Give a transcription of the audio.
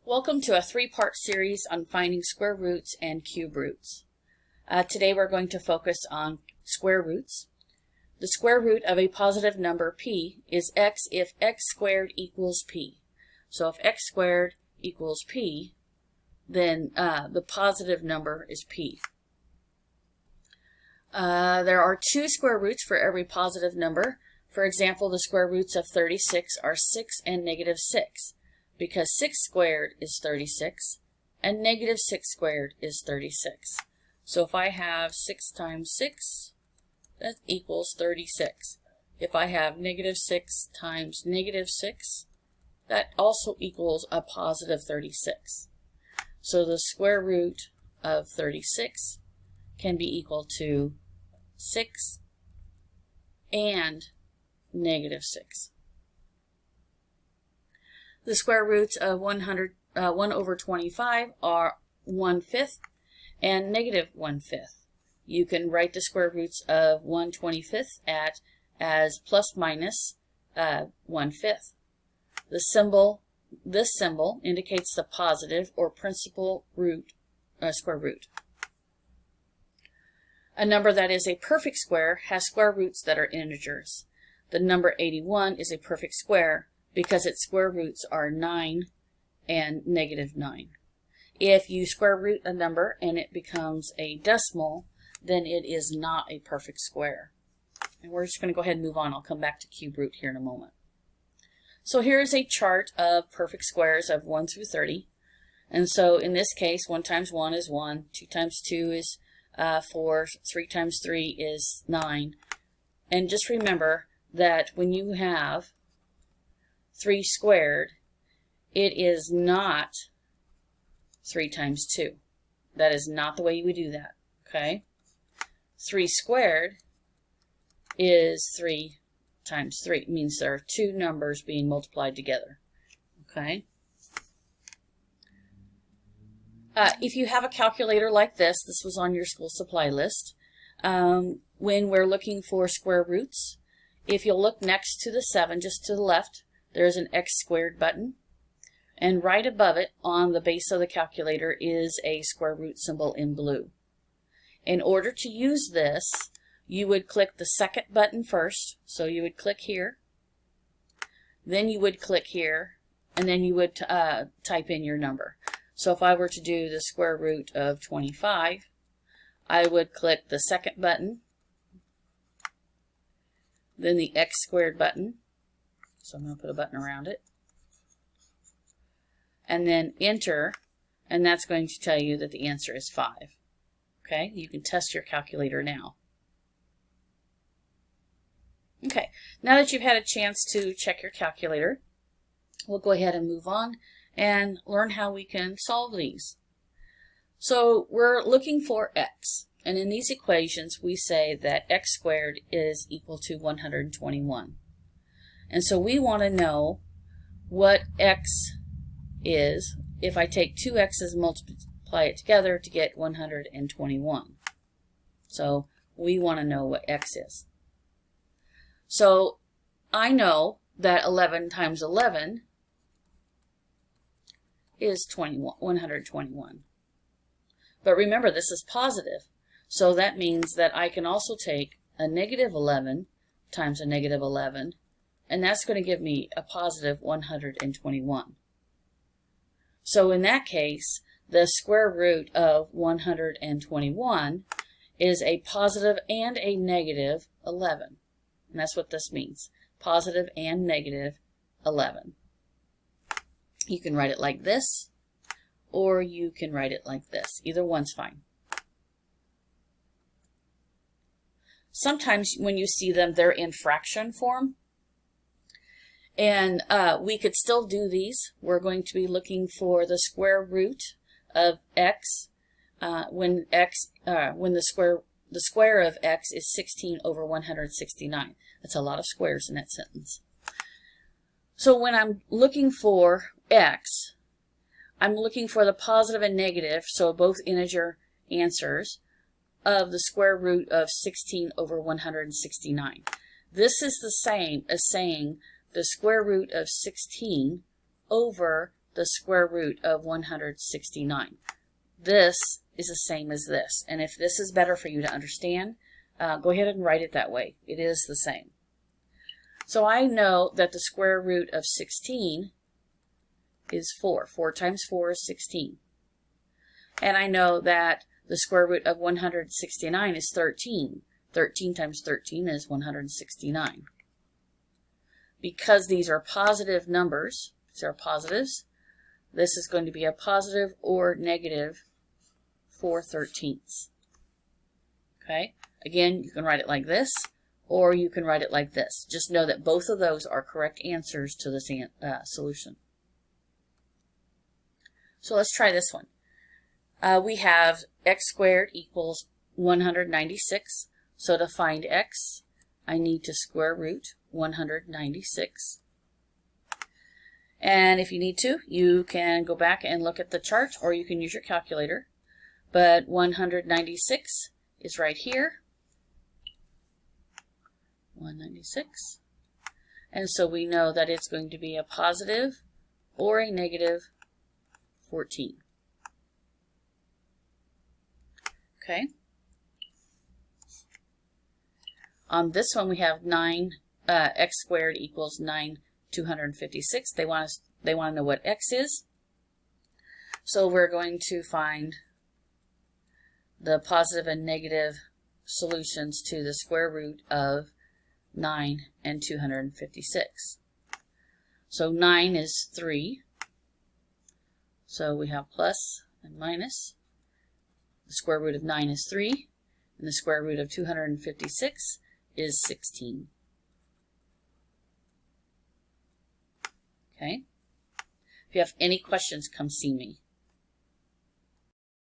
Welcome to a three-part series on finding square roots and cube roots. Today we're going to focus on square roots. The square root of a positive number p is x if x squared equals p. So if x squared equals p, then the positive number is p. There are two square roots for every positive number. For example, the square roots of 36 are 6 and negative 6. Because 6 squared is 36, and negative 6 squared is 36. So if I have 6 times 6, that equals 36. If I have negative 6 times negative 6, that also equals a positive 36. So the square root of 36 can be equal to 6 and negative 6. The square roots of 1 over 25 are 1/5 and negative 1/5. You can write the square roots of 1/25 as plus minus 1/5. This symbol indicates the positive or principal root, square root. A number that is a perfect square has square roots that are integers. The number 81 is a perfect square because its square roots are 9 and negative 9. If you square root a number and it becomes a decimal, then it is not a perfect square. And we're just going to go ahead and move on. I'll come back to cube root here in a moment. So here's a chart of perfect squares of 1 through 30. And so in this case, 1 times 1 is 1, 2 times 2 is 4, 3 times 3 is 9. And just remember that when you have 3 squared, it is not 3 times 2. That is not the way you would do that, okay? 3 squared is 3 times 3. It means there are two numbers being multiplied together, okay? If you have a calculator like this was on your school supply list. When we're looking for square roots, if you'll look next to the 7, just to the left, there's an x squared button, and right above it on the base of the calculator is a square root symbol in blue. In order to use this, you would click the second button first, so you would click here, then you would click here, and then you would type in your number. So if I were to do the square root of 25, I would click the second button, then the x squared button. So I'm going to put a button around it. And then enter, and that's going to tell you that the answer is 5. Okay, you can test your calculator now. Okay, now that you've had a chance to check your calculator, we'll go ahead and move on and learn how we can solve these. So we're looking for x, and in these equations we say that x squared is equal to 121. And so we want to know what x is if I take two x's and multiply it together to get 121. So we want to know what x is. So I know that 11 times 11 is 121. But remember, this is positive. So that means that I can also take a negative 11 times a negative 11, and that's going to give me a positive 121. So in that case, the square root of 121 is a positive and a negative 11. And that's what this means, positive and negative 11. You can write it like this, or you can write it like this. Either one's fine. Sometimes when you see them, they're in fraction form. And we could still do these. We're going to be looking for the square root of x when the square of x is 16 over 169. That's a lot of squares in that sentence. So when I'm looking for x, I'm looking for the positive and negative, so both integer answers, of the square root of 16 over 169. This is the same as saying the square root of 16 over the square root of 169. This is the same as this. And if this is better for you to understand, go ahead and write it that way. It is the same. So I know that the square root of 16 is 4. 4 times 4 is 16. And I know that the square root of 169 is 13. 13 times 13 is 169. Because these are positive numbers, these are positives, this is going to be a positive or negative 4/13. Okay? Again, you can write it like this, or you can write it like this. Just know that both of those are correct answers to this solution. So let's try this one. We have x squared equals 196. So to find x, I need to square root 196. And if you need to, you can go back and look at the chart, or you can use your calculator. But 196 is right here. 196. And so we know that it's going to be a positive or a negative 14. Okay. On this one we have x squared equals 9,256. They want to know what x is. So we're going to find the positive and negative solutions to the square root of 9 and 256. So 9 is 3. So we have plus and minus. The square root of 9 is 3, and the square root of 256 is 16. Okay? If you have any questions, come see me.